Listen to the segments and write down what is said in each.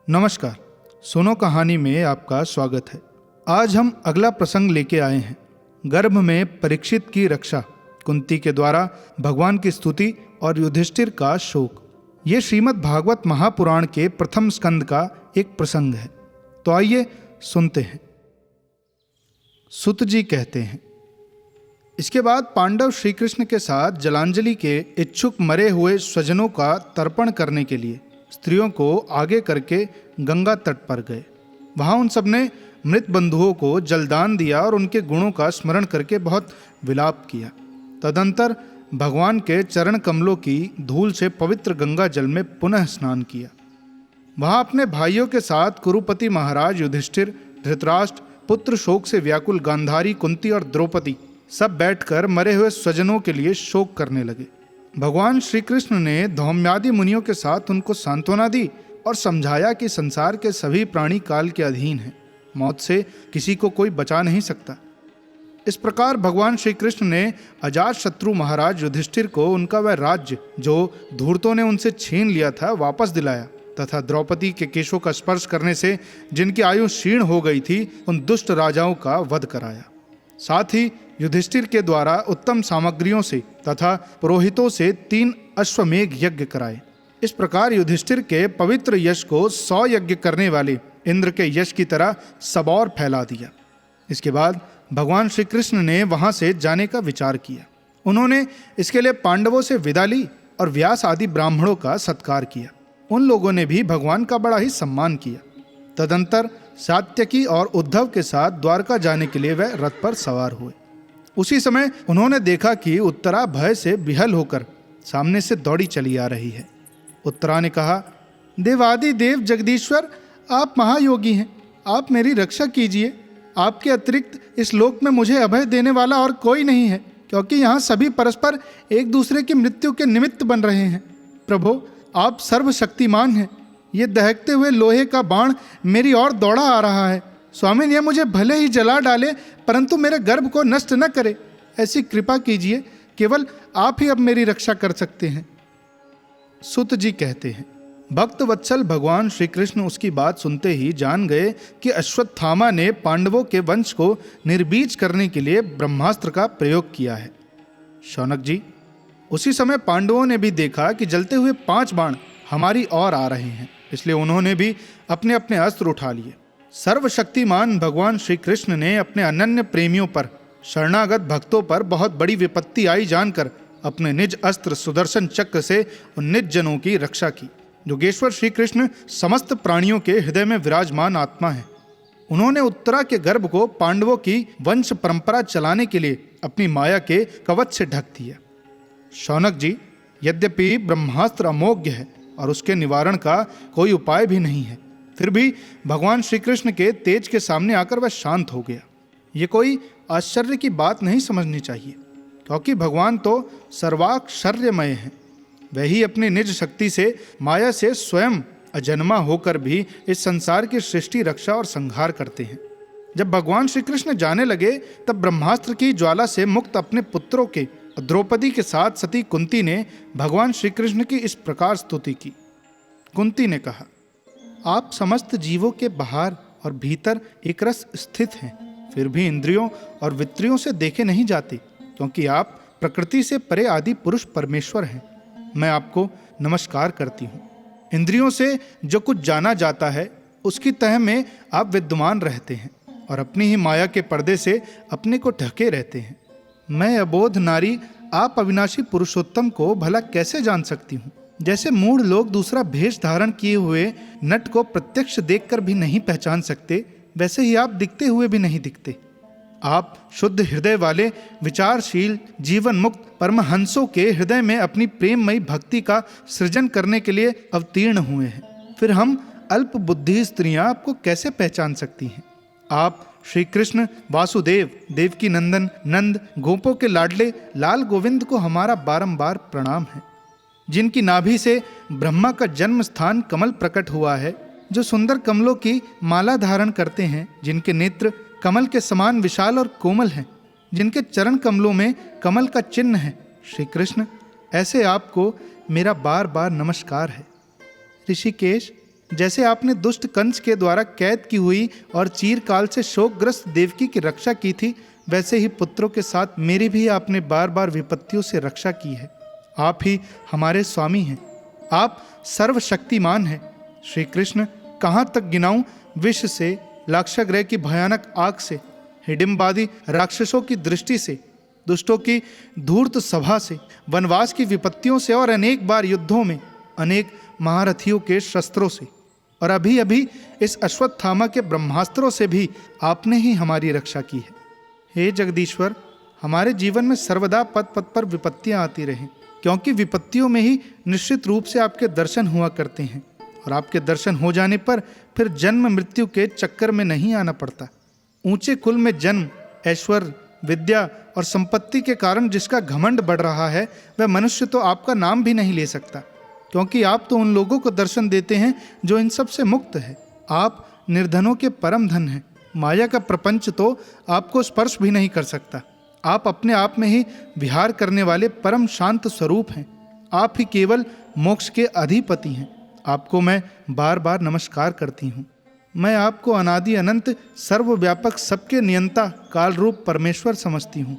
नमस्कार। सुनो कहानी में आपका स्वागत है। आज हम अगला प्रसंग लेके आए हैं। गर्भ में परीक्षित की रक्षा, कुंती के द्वारा भगवान की स्तुति और युधिष्ठिर का शोक। ये श्रीमद् भागवत महापुराण के प्रथम स्कंद का एक प्रसंग है। तो आइए सुनते हैं। सुत जी कहते हैं, इसके बाद पांडव श्री कृष्ण के साथ जलांजलि के इच्छुक मरे हुए स्वजनों का तर्पण करने के लिए स्त्रियों को आगे करके गंगा तट पर गए। वहां उन सब ने मृत बंधुओं को जलदान दिया और उनके गुणों का स्मरण करके बहुत विलाप किया। तदंतर भगवान के चरण कमलों की धूल से पवित्र गंगा जल में पुनः स्नान किया। वहां अपने भाइयों के साथ कुरुपति महाराज युधिष्ठिर, धृतराष्ट्र, पुत्र शोक से व्याकुल गांधारी, कुंती और द्रौपदी सब बैठकर मरे हुए स्वजनों के लिए शोक करने लगे। भगवान श्री कृष्ण ने धौम्यादि मुनियों के साथ उनको सांत्वना दी और समझाया कि संसार के सभी प्राणी काल के अधीन हैं, मौत से किसी को कोई बचा नहीं सकता। इस प्रकार भगवान श्री कृष्ण ने अजात शत्रु महाराज युधिष्ठिर को उनका वह राज्य जो धूर्तों ने उनसे छीन लिया था वापस दिलाया तथा द्रौपदी के केशों का स्पर्श करने से जिनकी आयु क्षीण हो गई थी उन दुष्ट राजाओं का वध कराया। साथ ही युधिष्ठिर के द्वारा उत्तम सामग्रियों से तथा पुरोहितों से 3 अश्वमेघ यज्ञ कराए। इस प्रकार युधिष्ठिर के पवित्र यश को 100 यज्ञ करने वाले इंद्र के यश की तरह सबौर फैला दिया। इसके बाद भगवान श्री कृष्ण ने वहां से जाने का विचार किया। उन्होंने इसके लिए पांडवों से विदा ली और व्यास आदि ब्राह्मणों का सत्कार किया। उन लोगों ने भी भगवान का बड़ा ही सम्मान किया। तदंतर सात्यकी और उद्धव के साथ द्वारका जाने के लिए वह रथ पर सवार हुए। उसी समय उन्होंने देखा कि उत्तरा भय से विहल होकर सामने से दौड़ी चली आ रही है। उत्तरा ने कहा, देवादि देव जगदीश्वर, आप महायोगी हैं, आप मेरी रक्षा कीजिए। आपके अतिरिक्त इस लोक में मुझे अभय देने वाला और कोई नहीं है, क्योंकि यहाँ सभी परस्पर एक दूसरे की मृत्यु के निमित्त बन रहे हैं। प्रभु, आप सर्वशक्तिमान हैं। ये दहकते हुए लोहे का बाण मेरी ओर दौड़ा आ रहा है। स्वामी, ये मुझे भले ही जला डाले परंतु मेरे गर्भ को नष्ट न करे, ऐसी कृपा कीजिए। केवल आप ही अब मेरी रक्षा कर सकते हैं। सुत जी कहते हैं, भक्त वत्सल भगवान श्री कृष्ण उसकी बात सुनते ही जान गए कि अश्वत्थामा ने पांडवों के वंश को निर्बीज करने के लिए ब्रह्मास्त्र का प्रयोग किया है। शौनक जी, उसी समय पांडवों ने भी देखा कि जलते हुए 5 बाण हमारी ओर आ रहे हैं, इसलिए उन्होंने भी अपने अपने अस्त्र उठा लिए। सर्वशक्तिमान भगवान श्री कृष्ण ने अपने अनन्य प्रेमियों पर, शरणागत भक्तों पर बहुत बड़ी विपत्ति आई जानकर अपने निज अस्त्र सुदर्शन चक्र से उन निज जनों की रक्षा की। योगेश्वर श्री कृष्ण समस्त प्राणियों के हृदय में विराजमान आत्मा है। उन्होंने उत्तरा के गर्भ को पांडवों की वंश परंपरा चलाने के लिए अपनी माया के कवच से ढक दिया। शौनक जी, यद्यपि ब्रह्मास्त्र अमोघ्य है और उसके निवारण का कोई उपाय भी नहीं है, फिर भी भगवान श्री कृष्ण के तेज के सामने आकर वह शांत हो गया। ये कोई आश्चर्य की बात नहीं समझनी चाहिए, क्योंकि भगवान तो सर्वाक्षर्यमय हैं। वही अपनी निज शक्ति से माया से स्वयं अजन्मा होकर भी इस संसार की सृष्टि, रक्षा और संहार करते हैं। जब भगवान श्री कृष्ण जाने लगे तब ब्रह्मास्त्र की ज्वाला से मुक्त अपने पुत्रों के द्रौपदी के साथ सती कुंती ने भगवान श्री कृष्ण की इस प्रकार स्तुति की। कुंती ने कहा, आप समस्त जीवों के बाहर और भीतर एक रस स्थित हैं, फिर भी इंद्रियों और वित्रियों से देखे नहीं जाते, क्योंकि आप प्रकृति से परे आदि पुरुष परमेश्वर हैं। मैं आपको नमस्कार करती हूँ। इंद्रियों से जो कुछ जाना जाता है उसकी तह में आप विद्यमान रहते हैं और अपनी ही माया के पर्दे से अपने को ढके रहते हैं। मैं अबोध नारी आप अविनाशी पुरुषोत्तम को भला कैसे जान सकती हूँ? जैसे मूढ़ लोग दूसरा भेष धारण किए हुए नट को प्रत्यक्ष देखकर भी नहीं पहचान सकते, वैसे ही आप दिखते हुए भी नहीं दिखते। आप शुद्ध हृदय वाले विचारशील जीवन मुक्त परमहंसों के हृदय में अपनी प्रेममयी भक्ति का सृजन करने के लिए अवतीर्ण हुए हैं। फिर हम अल्प बुद्धि स्त्रियां आपको कैसे पहचान सकती हैं? आप श्री कृष्ण वासुदेव, देवकी नंदन, नंद, गोपों के लाडले लाल गोविंद को हमारा बारंबार प्रणाम है, जिनकी नाभि से ब्रह्मा का जन्म स्थान कमल प्रकट हुआ है, जो सुंदर कमलों की माला धारण करते हैं, जिनके नेत्र कमल के समान विशाल और कोमल हैं, जिनके चरण कमलों में कमल का चिन्ह है। श्री कृष्ण, ऐसे आपको मेरा बार बार नमस्कार है। ऋषिकेश, जैसे आपने दुष्ट कंस के द्वारा कैद की हुई और चीरकाल से शोकग्रस्त देवकी की रक्षा की थी, वैसे ही पुत्रों के साथ मेरी भी आपने बार बार विपत्तियों से रक्षा की है। आप ही हमारे स्वामी हैं, आप सर्वशक्तिमान हैं। श्री कृष्ण, कहाँ तक गिनाऊं विष से, लाक्षागृह की भयानक आग से, हिडिंबादी राक्षसों की दृष्टि से, दुष्टों की धूर्त सभा से, वनवास की विपत्तियों से और अनेक बार युद्धों में अनेक महारथियों के शस्त्रों से, और अभी अभी इस अश्वत्थामा के ब्रह्मास्त्रों से भी आपने ही हमारी रक्षा की है। हे जगदीश्वर, हमारे जीवन में सर्वदा पद पद पर विपत्तियां आती रहें, क्योंकि विपत्तियों में ही निश्चित रूप से आपके दर्शन हुआ करते हैं, और आपके दर्शन हो जाने पर फिर जन्म मृत्यु के चक्कर में नहीं आना पड़ता। ऊंचे कुल में जन्म, ऐश्वर्य, विद्या और संपत्ति के कारण जिसका घमंड बढ़ रहा है, वह मनुष्य तो आपका नाम भी नहीं ले सकता, क्योंकि आप तो उन लोगों को दर्शन देते हैं जो इन सब से मुक्त है। आप निर्धनों के परम धन हैं। माया का प्रपंच तो आपको स्पर्श भी नहीं कर सकता। आप अपने आप में ही विहार करने वाले परम शांत स्वरूप हैं। आप ही केवल मोक्ष के अधिपति हैं। आपको मैं बार बार नमस्कार करती हूँ। मैं आपको अनादि अनंत सर्वव्यापक सबके नियंता काल रूप परमेश्वर समझती हूँ।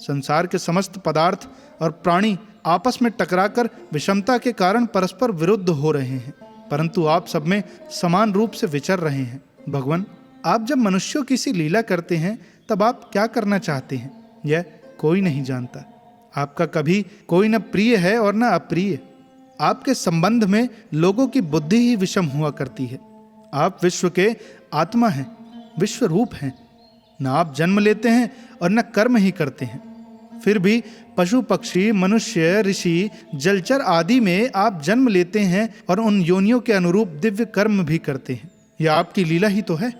संसार के समस्त पदार्थ और प्राणी आपस में टकराकर विषमता के कारण परस्पर विरुद्ध हो रहे हैं, परंतु आप सब में समान रूप से विचर रहे हैं। भगवान, आप जब मनुष्यों की सी लीला करते हैं तब आप क्या करना चाहते हैं, यह कोई नहीं जानता। आपका कभी कोई न प्रिय है और न अप्रिय। आपके संबंध में लोगों की बुद्धि ही विषम हुआ करती है। आप विश्व के आत्मा हैं, विश्व रूप हैं। न आप जन्म लेते हैं और न कर्म ही करते हैं, फिर भी पशु पक्षी, मनुष्य, ऋषि, जलचर आदि में आप जन्म लेते हैं और उन योनियों के अनुरूप दिव्य कर्म भी करते हैं। यह आपकी लीला ही तो है।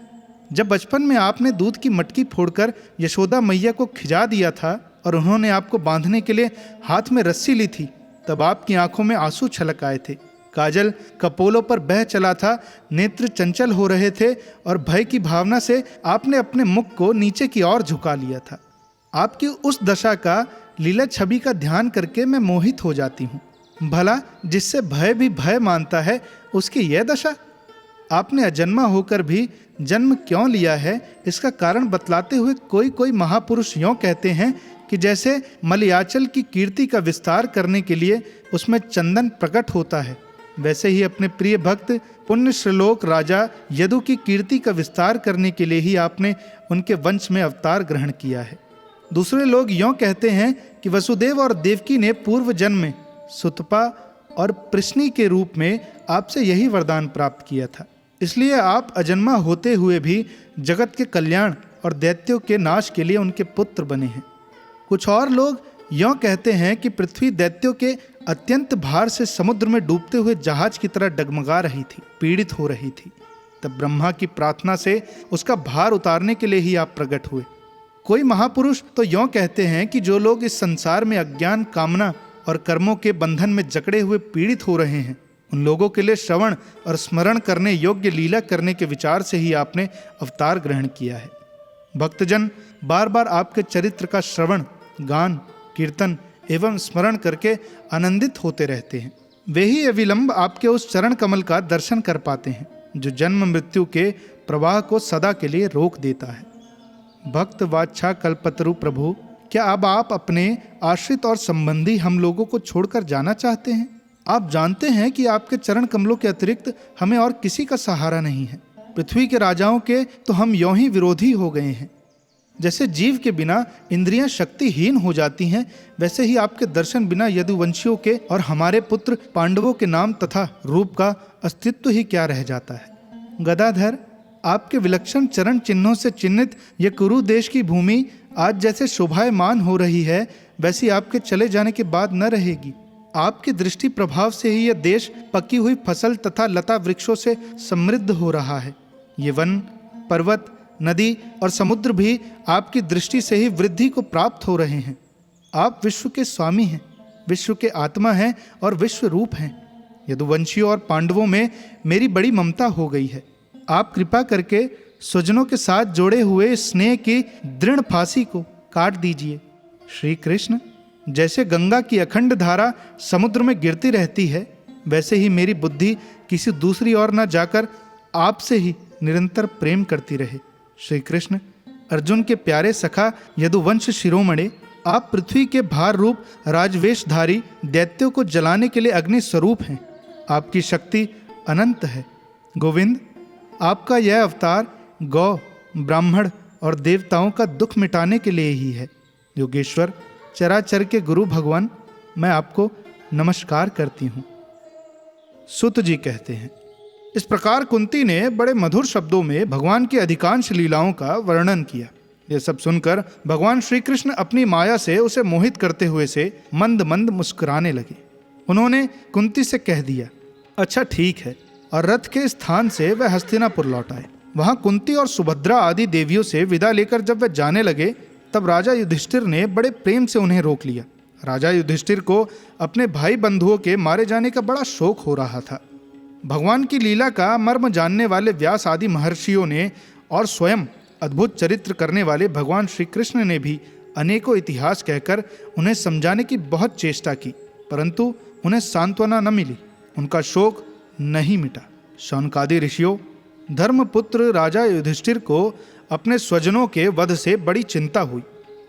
जब बचपन में आपने दूध की मटकी फोड़कर यशोदा मैया को खिजा दिया था और उन्होंने आपको बांधने के लिए हाथ में रस्सी ली थी, तब आपकी आंखों में आंसू छलक आए थे। काजल कपोलों पर बह चला था, नेत्र चंचल हो रहे थे और भय की भावना से आपने अपने मुख को नीचे की ओर झुका लिया था। आपकी उस दशा का लीला छवि का ध्यान करके मैं मोहित हो जाती हूँ। भला जिससे भय भी भय मानता है, उसकी यह दशा। आपने अजन्मा होकर भी जन्म क्यों लिया है, इसका कारण बतलाते हुए कोई कोई महापुरुष यों कहते हैं कि जैसे मलयाचल की कीर्ति का विस्तार करने के लिए उसमें चंदन प्रकट होता है, वैसे ही अपने प्रिय भक्त पुण्य श्रीलोक राजा यदु की कीर्ति का विस्तार करने के लिए ही आपने उनके वंश में अवतार ग्रहण किया है। दूसरे लोग यों कहते हैं कि वसुदेव और देवकी ने पूर्व जन्म में सुतपा और प्रश्नी के रूप में आपसे यही वरदान प्राप्त किया था, इसलिए आप अजन्मा होते हुए भी जगत के कल्याण और दैत्यों के नाश के लिए उनके पुत्र बने हैं। कुछ और लोग यों कहते हैं कि पृथ्वी दैत्यों के अत्यंत भार से समुद्र में डूबते हुए जहाज की तरह डगमगा रही थी, पीड़ित हो रही थी। तब ब्रह्मा की प्रार्थना से उसका भार उतारने के लिए ही आप प्रकट हुए। कोई महापुरुष तो यों कहते हैं कि जो लोग इस संसार में अज्ञान, कामना और कर्मों के बंधन में जकड़े हुए पीड़ित हो रहे हैं, उन लोगों के लिए श्रवण और स्मरण करने योग्य लीला करने के विचार से ही आपने अवतार ग्रहण किया है। भक्तजन बार बार आपके चरित्र का श्रवण, गान, कीर्तन एवं स्मरण करके आनंदित होते रहते हैं। वे ही अविलंब आपके उस चरण कमल का दर्शन कर पाते हैं जो जन्म मृत्यु के प्रवाह को सदा के लिए रोक देता है। भक्त वाच्छा कल्पतरु प्रभु, क्या अब आप अपने आश्रित और संबंधी हम लोगों को छोड़कर जाना चाहते हैं? आप जानते हैं कि आपके चरण कमलों के अतिरिक्त हमें और किसी का सहारा नहीं है। पृथ्वी के राजाओं के तो हम यों ही विरोधी हो गए हैं। जैसे जीव के बिना इंद्रियां शक्तिहीन हो जाती हैं, वैसे ही आपके दर्शन बिना यदुवंशियों के और हमारे पुत्र पांडवों के नाम तथा रूप का अस्तित्व ही क्या रह जाता है। गदाधर, आपके विलक्षण चरण चिन्हों से चिन्हित ये कुरु देश की भूमि आज जैसे शोभायमान हो रही है, वैसी आपके चले जाने के बाद न रहेगी। आपकी दृष्टि प्रभाव से ही यह देश पकी हुई फसल तथा लता वृक्षों से समृद्ध हो रहा है। ये वन, पर्वत, नदी और समुद्र भी आपकी दृष्टि से ही वृद्धि को प्राप्त हो रहे हैं। आप विश्व के स्वामी हैं, विश्व के आत्मा हैं और विश्व रूप हैं। यदुवंशियों और पांडवों में मेरी बड़ी ममता हो गई है। आप कृपा करके स्वजनों के साथ जोड़े हुए स्नेह की दृढ़ फांसी को काट दीजिए। श्री कृष्ण, जैसे गंगा की अखंड धारा समुद्र में गिरती रहती है, वैसे ही मेरी बुद्धि किसी दूसरी ओर न जाकर आपसे ही निरंतर प्रेम करती रहे। श्री कृष्ण, अर्जुन के प्यारे सखा यदुवंश शिरोमणि, आप पृथ्वी के भार रूप राजवेशधारी दैत्यों को जलाने के लिए अग्नि स्वरूप हैं। आपकी शक्ति अनंत है। गोविंद, आपका यह अवतार गौ, ब्राह्मण और देवताओं का दुख मिटाने के लिए ही है। योगेश्वर, चराचर के गुरु भगवान, मैं आपको नमस्कार करती हूँ। सुत जी कहते हैं, इस प्रकार कुंती ने बड़े मधुर शब्दों में भगवान की अधिकांश लीलाओं का वर्णन किया। यह सब सुनकर भगवान श्री कृष्ण अपनी माया से उसे मोहित करते हुए से मंद मंद मुस्कुराने लगे। उन्होंने कुंती से कह दिया, अच्छा ठीक है, और रथ के स्थान से वह हस्तिनापुर लौट आए। वहां कुंती और सुभद्रा आदि देवियों से विदा लेकर जब वे जाने लगे, तब राजा युधिष्ठिर ने बड़े प्रेम से उन्हें रोक लिया। राजा युधिष्ठिर को अपने भाई बंधुओं के मारे जाने का बड़ा शोक हो रहा था। भगवान की लीला का मर्म जानने वाले व्यास आदि महर्षियों ने और स्वयं अद्भुत चरित्र करने वाले भगवान श्री कृष्ण ने भी अनेकों इतिहास कहकर उन्हें समझाने की बहुत चेष्टा की, परंतु उन्हें सांत्वना न मिली। उनका शोक नहीं मिटा। शौनकादि ऋषियों, धर्मपुत्र राजा युधिष्ठिर को अपने स्वजनों के वध से बड़ी चिंता हुई।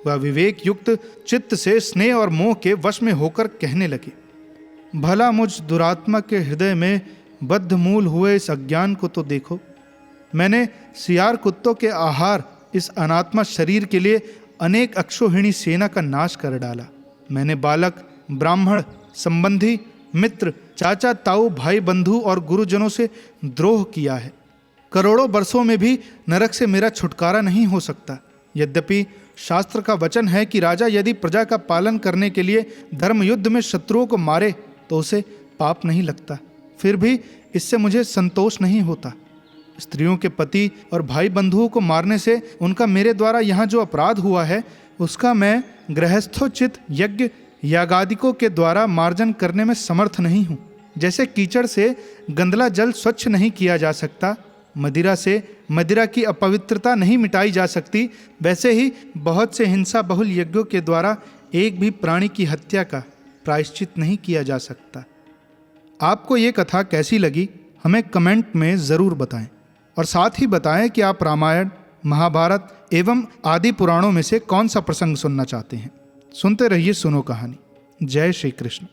वह विवेक युक्त चित्त से स्नेह और मोह के वश में होकर कहने लगे, भला मुझ दुरात्मा के हृदय में बद्ध मूल हुए इस अज्ञान को तो देखो। मैंने सियार कुत्तों के आहार इस अनात्मा शरीर के लिए अनेक अक्षोहिणी सेना का नाश कर डाला। मैंने बालक, ब्राह्मण, संबंधी, मित्र, चाचा, ताऊ, भाई, बंधु और गुरुजनों से द्रोह किया है। करोड़ों वर्षों में भी नरक से मेरा छुटकारा नहीं हो सकता। यद्यपि शास्त्र का वचन है कि राजा यदि प्रजा का पालन करने के लिए धर्म युद्ध में शत्रुओं को मारे तो उसे पाप नहीं लगता, फिर भी इससे मुझे संतोष नहीं होता। स्त्रियों के पति और भाई बंधुओं को मारने से उनका मेरे द्वारा यहाँ जो अपराध हुआ है, उसका मैं गृहस्थोचित यज्ञ यागादिकों के द्वारा मार्जन करने में समर्थ नहीं हूँ। जैसे कीचड़ से गंदला जल स्वच्छ नहीं किया जा सकता, मदिरा से मदिरा की अपवित्रता नहीं मिटाई जा सकती, वैसे ही बहुत से हिंसा बहुल यज्ञों के द्वारा एक भी प्राणी की हत्या का प्रायश्चित नहीं किया जा सकता। आपको ये कथा कैसी लगी हमें कमेंट में ज़रूर बताएं, और साथ ही बताएं कि आप रामायण, महाभारत एवं आदि पुराणों में से कौन सा प्रसंग सुनना चाहते हैं। सुनते रहिए सुनो कहानी। जय श्री कृष्ण।